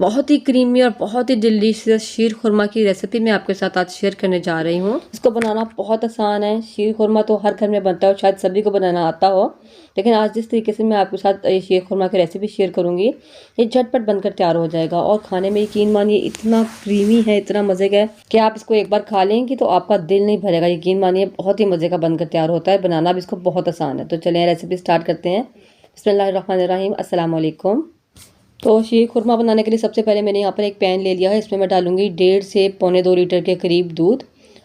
बहुत ही क्रीमी और बहुत ही डिलीशियस शीर खुरमा की रेसिपी मैं आपके साथ आज शेयर करने जा रही हूँ। इसको बनाना बहुत आसान है। शीर खुरमा तो हर घर में बनता है और शायद सभी को बनाना आता हो, लेकिन आज जिस तरीके से मैं आपके साथ ये शीर खुरमा की रेसिपी शेयर करूँगी, ये झटपट बनकर तैयार हो जाएगा और खाने में यकीन मानिए इतना क्रीमी है, इतना मज़े का है कि आप इसको एक बार खा लेंगे तो आपका दिल नहीं भरेगा। यकीन मानिए बहुत ही मज़े का बनकर तैयार होता है, बनाना भी इसको बहुत आसान है। तो चलें रेसिपी स्टार्ट करते हैं। बिस्मिल्लाहिर्रहमानिर्रहीम, अस्सलाम वालेकुम। तो शीर खुरमा बनाने के लिए सबसे पहले मैंने यहाँ पर एक पैन ले लिया है। इसमें मैं डालूंगी 1.5 से पौने 2 लीटर के करीब दूध।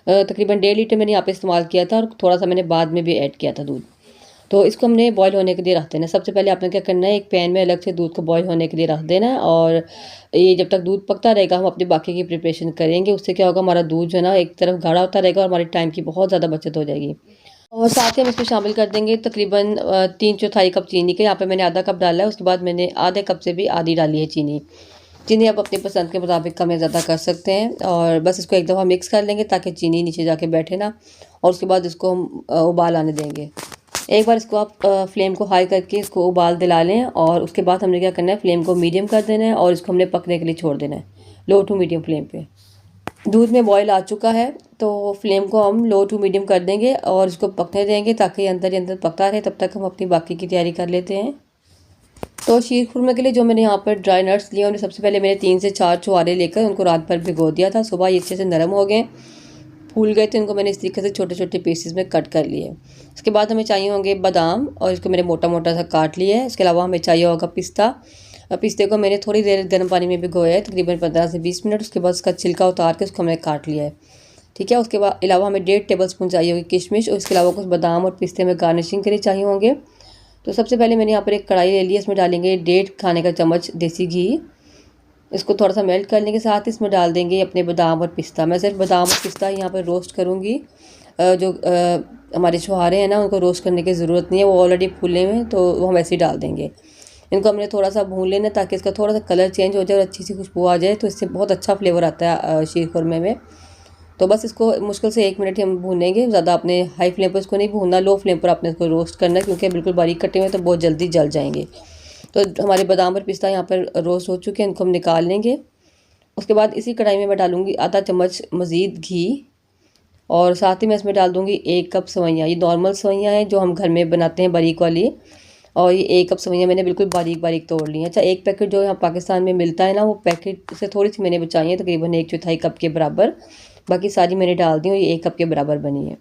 तकरीबन 1.5 लीटर मैंने यहाँ पे इस्तेमाल किया था और थोड़ा सा मैंने बाद में भी ऐड किया था दूध। तो इसको हमने बॉईल होने के लिए रख देना है। सबसे पहले आपने क्या करना है, एक पैन में अलग से दूध को बॉईल होने के लिए रख देना है और ये जब तक दूध पकता रहेगा हम अपनी बाकी की प्रिपरेशन करेंगे। उससे क्या होगा, हमारा दूध जो है ना एक तरफ गाढ़ा होता रहेगा और हमारे टाइम की बहुत ज़्यादा बचत हो जाएगी। और साथ ही हम इसमें शामिल कर देंगे तकरीबन 3/4 कप चीनी के। यहाँ पे मैंने आधा कप डाला है, उसके बाद मैंने आधे कप से भी आधी डाली है चीनी। चीनी आप अपनी पसंद के मुताबिक कम या ज़्यादा कर सकते हैं। और बस इसको एक दफ़ा मिक्स कर लेंगे ताकि चीनी नीचे जाके बैठे ना, और उसके बाद इसको हम उबाल आने देंगे। एक बार इसको आप फ्लेम को हाई करके इसको उबाल दिला लें और उसके बाद हमने क्या करना है, फ्लेम को मीडियम कर देना है और इसको हमने पकने के लिए छोड़ देना है लो टू मीडियम फ्लेम पे। दूध में बॉयल आ चुका है तो फ्लेम को हम लो टू मीडियम कर देंगे और इसको पकने देंगे ताकि अंदर ही अंदर पकता रहे। तब तक हम अपनी बाकी की तैयारी कर लेते हैं। तो शीर खुरमे के लिए जो मैंने यहाँ पर ड्राई नट्स लिए, उन्हें सबसे पहले मैंने 3 से 4 छुहारे लेकर उनको रात भर भिगो दिया था। सुबह ये अच्छे से नरम हो गए, फूल गए थे। इनको मैंने इस तरीके से छोटे छोटे पीसेस में कट कर लिए। इसके बाद हमें चाहिए होंगे बादाम और इसको मैंने मोटा मोटा सा काट लिया है। इसके अलावा हमें चाहिए होगा पिस्ता। पिस्ते को मैंने थोड़ी देर गर्म पानी में भिगोया है, तकरीबन 15 से 20 मिनट। उसके बाद उसका छिलका उतार के उसको हमने काट लिया है, ठीक है। उसके बाद अलावा हमें 1.5 टेबल स्पून चाहिए होगी किशमिश और इसके अलावा कुछ बादाम और पिस्ते में गार्निशिंग के लिए चाहिए होंगे। तो सबसे पहले मैंने यहाँ पर एक कढ़ाई ले ली है, इसमें डालेंगे 1.5 खाने का चम्मच देसी घी। इसको थोड़ा सा मेल्ट कर लेंगे, साथ ही इसमें डाल देंगे अपने बादाम और पिस्ता। मैं सिर्फ बादाम और पिस्ता यहाँ पर रोस्ट करूँगी। जो हमारे छुहारे हैं ना, उनको रोस्ट करने की ज़रूरत नहीं है, वो ऑलरेडी फूले हुए हैं तो वो हम ऐसे ही डाल देंगे। इनको हमने थोड़ा सा भून लेना ताकि इसका थोड़ा सा कलर चेंज हो जाए और अच्छी सी खुशबू आ जाए, तो इससे बहुत अच्छा फ्लेवर आता है शीर खुरमे में। तो बस इसको मुश्किल से 1 मिनट ही हम भूनेंगे। ज़्यादा आपने हाई फ्लेम पर इसको नहीं भूनना, लो फ्लेम पर आपने इसको रोस्ट करना है, क्योंकि बिल्कुल बारीक कटे हुए तो बहुत जल्दी जल जाएंगे। तो हमारे बादाम और पिस्ता यहाँ पर रोस्ट हो चुके हैं, इनको हम निकाल लेंगे। उसके बाद इसी कढ़ाई में मैं डालूँगी आधा चम्मच मज़ीद घी और साथ ही मैं इसमें डाल दूँगी 1 कप सेवइयाँ। ये नॉर्मल सेवइयाँ हैं जो हम घर में बनाते हैं, बारीक वाली। और ये 1 कप सेवइयाँ मैंने बिल्कुल बारीक बारीक तोड़ ली हैं। अच्छा, एक पैकेट जो यहाँ पाकिस्तान में मिलता है ना, वो पैकेट से थोड़ी सी मैंने बचाई है, तकरीबन 1/4 कप के बराबर। बाकी सारी मैंने डाल दी और ये 1 कप के बराबर बनी है।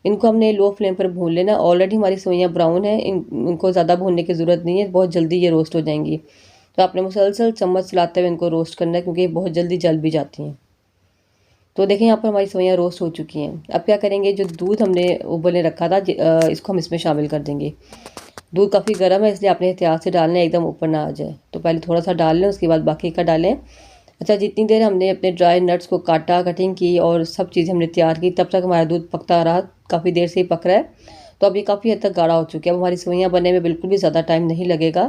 इनको हमने लो फ्लेम पर भून लेना। ऑलरेडी हमारी सेवइयाँ ब्राउन है, इनको ज़्यादा भूनने की ज़रूरत नहीं है, बहुत जल्दी ये रोस्ट हो जाएंगी। तो आपने मुसलसल चम्मच चलाते हुए इनको रोस्ट करना है, क्योंकि ये बहुत जल्दी जल भी जाती हैं। तो देखें यहाँ पर हमारी सेवइयाँ रोस्ट हो चुकी हैं। अब क्या करेंगे, जो दूध हमने उबलने रखा था इसको हम इसमें शामिल कर देंगे। दूध काफ़ी गर्म है, इसलिए आपने एहतियात से डालना है, एकदम ऊपर ना आ जाए। तो पहले थोड़ा सा डाल लें, उसके बाद बाकी का डालें। अच्छा, जितनी देर हमने अपने ड्राई नट्स को काटा, कटिंग की और सब चीज़ें हमने तैयार की, तब तक हमारा दूध पकता रहा। काफ़ी देर से ही पक रहा है, तो अभी काफ़ी हद तक गाढ़ा हो चुका है। अब हमारी सेवइयाँ बनने में बिल्कुल भी ज़्यादा टाइम नहीं लगेगा,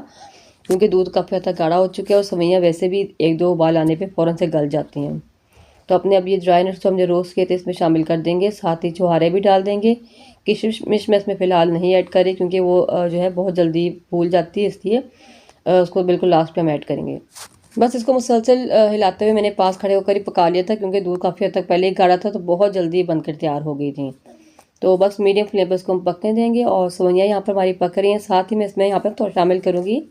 क्योंकि दूध काफ़ी हद तक गाढ़ा हो चुका है और सेवइयाँ वैसे भी 1-2 उबाल आने पे फ़ौरन से गल जाती हैं। तो अपने अब ये ड्राई नट्स जो हमने रोस्ट किए थे इसमें शामिल कर देंगे, साथ ही छुहारे भी डाल देंगे। किशमिश मैं इसमें फ़िलहाल नहीं ऐड करें, क्योंकि वो जो है बहुत जल्दी फूल जाती है, इसलिए उसको बिल्कुल लास्ट पे हम ऐड करेंगे। बस इसको मुसलसल हिलाते हुए मैंने पास खड़े होकर ही पका लिया था, क्योंकि दूध काफ़ी हद तक पहले ही गाढ़ा था, तो बहुत जल्दी बनकर तैयार हो गई थी। तो बस मीडियम फ्लेम पर इसको हम पकने देंगे और सेवइयाँ यहाँ पर हमारी पक रही हैं। साथ ही मैं इसमें यहाँ पर थोड़ा शामिल करूँगी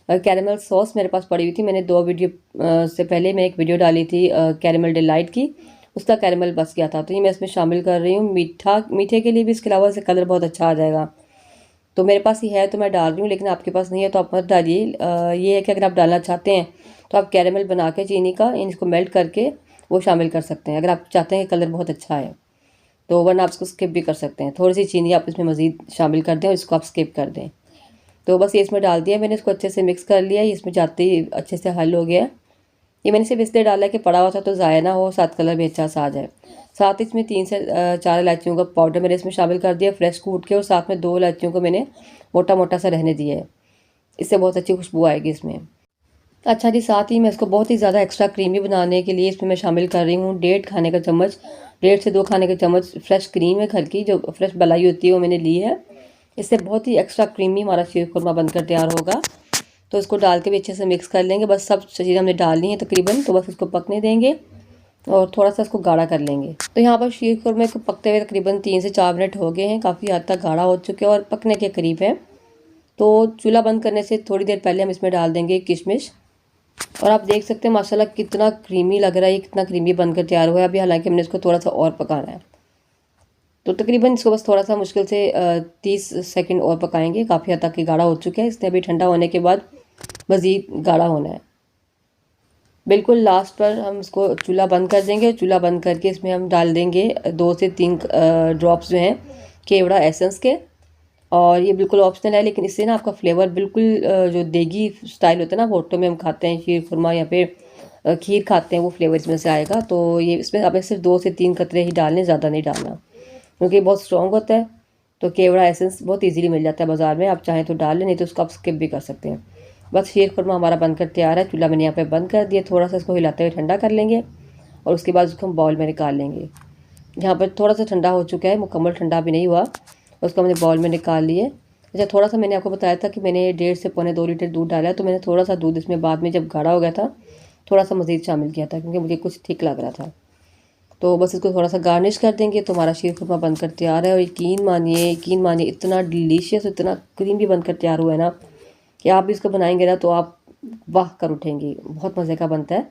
कैरेमल सॉस। मेरे पास पड़ी हुई थी, मैंने 2 वीडियो से पहले मैं एक वीडियो डाली थी कैरेमल डिलाइट की, उसका कैरेमल बच गया था, तो ये मैं इसमें शामिल कर रही हूँ। मीठे के लिए भी इसके अलावा इससे कलर बहुत अच्छा आ जाएगा। तो मेरे पास ये है तो मैं डाल रही हूँ, लेकिन आपके पास नहीं है तो आप मत डालिए। ये है कि अगर आप डालना चाहते हैं तो आप कैरेमल बना के चीनी का इसको मेल्ट करके वो शामिल कर सकते हैं, अगर आप चाहते हैं कि कलर बहुत अच्छा है तो। वरना आप इसको स्किप भी कर सकते हैं, थोड़ी सी चीनी आप इसमें मज़ीद शामिल कर दें और इसको आप स्किप कर दें। तो बस ये इसमें डाल दिया मैंने, इसको अच्छे से मिक्स कर लिया। इसमें जाते ही अच्छे से हल हो गया। ये मैंने सिर्फ इसलिए डाला है कि पड़ा हुआ था तो ज़ाया ना हो, साथ कलर भी अच्छा सा आ जाए। साथ ही इसमें 3 से 4 इलायचियों का पाउडर मैंने इसमें शामिल कर दिया, फ्रेश कूट के, और साथ में 2 इलायचियों को मैंने मोटा मोटा सा रहने दिया है, इससे बहुत अच्छी खुशबू आएगी इसमें। अच्छा जी, साथ ही मैं इसको बहुत ही ज़्यादा एक्स्ट्रा क्रीमी बनाने के लिए इसमें मैं शामिल कर रही हूँ 1.5 खाने का चम्मच, 1.5 से 2 खाने के चम्मच फ्रेश क्रीम है, घर की जो फ्रेश मलाई होती है वो मैंने ली है। इससे बहुत ही एक्स्ट्रा क्रीमी हमारा शीर खुरमा बनकर तैयार होगा। तो इसको डाल के भी अच्छे से मिक्स कर लेंगे। बस सब चीज़ें हमने डालनी है तकरीबन, तो बस इसको पकने देंगे और थोड़ा सा इसको गाढ़ा कर लेंगे। तो यहाँ पर शीर खुरमे को पकते हुए तकरीबन 3 से 4 मिनट हो गए हैं, काफ़ी हद तक गाढ़ा हो चुके हैं और पकने के करीब है। तो चूल्हा बंद करने से थोड़ी देर पहले हम इसमें डाल देंगे किशमिश। और आप देख सकते हैं माशाल्लाह कितना क्रीमी लग रहा है, कितना क्रीमी बनकर तैयार हुआ है। अभी हालांकि हमने इसको थोड़ा सा और पकाना है, तो तकरीबन इसको बस थोड़ा सा मुश्किल से 30 सेकंड और पकाएंगे। काफ़ी हद तक ये गाढ़ा हो चुका है, इसने अभी ठंडा होने के बाद मज़ीद गाढ़ा होना है। बिल्कुल लास्ट पर हम इसको चूल्हा बंद कर देंगे। चूल्हा बंद करके इसमें हम डाल देंगे 2 से 3 ड्रॉप्स जो हैं केवड़ा एसेंस के। और ये बिल्कुल ऑप्शनल है, लेकिन इससे ना आपका फ्लेवर बिल्कुल जो देगी स्टाइल होता है ना, होटलों में हम खाते हैं शीर खुरमा या फिर खीर खाते हैं, वो फ्लेवर इसमें से आएगा। तो ये इसमें आपने सिर्फ 2 से 3 कतरे ही डालने, ज़्यादा नहीं डालना, क्योंकि बहुत स्ट्रॉन्ग होता है। तो केवड़ा एसेंस बहुत इजीली मिल जाता है बाज़ार में, आप चाहें तो डाल लें, नहीं तो उसको आप स्किप भी कर सकते हैं। बस शीर खुरमा हमारा बनकर तैयार है। चूल्हा मैंने यहाँ पे बंद कर दिया, थोड़ा सा इसको हिलाते हुए ठंडा कर लेंगे और उसके बाद उसको हम बाउल में निकाल लेंगे। यहाँ पर थोड़ा सा ठंडा हो चुका है, मुकम्मल ठंडा भी नहीं हुआ, उसको हमने बाउल में निकाल लिए। अच्छा, थोड़ा सा मैंने आपको बताया था कि मैंने 1.5 से पौने 2 लीटर दूध डाला है, तो मैंने थोड़ा सा दूध इसमें बाद में जब गाढ़ा हो गया था थोड़ा सा मज़ीद शामिल किया था, क्योंकि मुझे कुछ ठीक लग रहा था। तो बस इसको थोड़ा सा गार्निश कर देंगे तो हमारा शीर खुरमा बनकर तैयार है। और यकीन मानिए इतना डिलीशियस, इतना क्रीमी बनकर तैयार हुआ है ना कि आप भी इसको बनाएंगे ना तो आप वाह कर उठेंगे, बहुत मज़े का बनता है।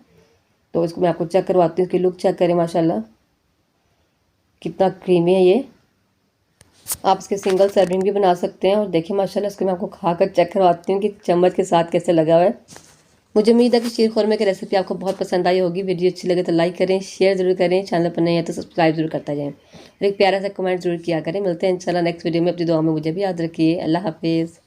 तो इसको मैं आपको चेक करवाती हूँ, इसकी लुक चेक करें, माशाल्लाह कितना क्रीमी है ये। आप इसके सिंगल सर्विंग भी बना सकते हैं। और देखिए माशाल्लाह इसको मैं आपको खा कर चेक करवाती हूँ कि चम्मच के साथ कैसे लगा हुआ है। मुझे उम्मीद है कि शीर खुरमे की रेसिपी आपको बहुत पसंद आई होगी। वीडियो अच्छी लगे तो लाइक करें, शेयर ज़रूर करें, चैनल पर नए हैं तो सब्सक्राइब जरूर करता जाएं और एक प्यारा सा कमेंट जरूर किया करें। मिलते हैं इंशाल्लाह नेक्स्ट वीडियो में। अपनी दुआ में मुझे भी याद रखिए। अल्लाह हाफिज़।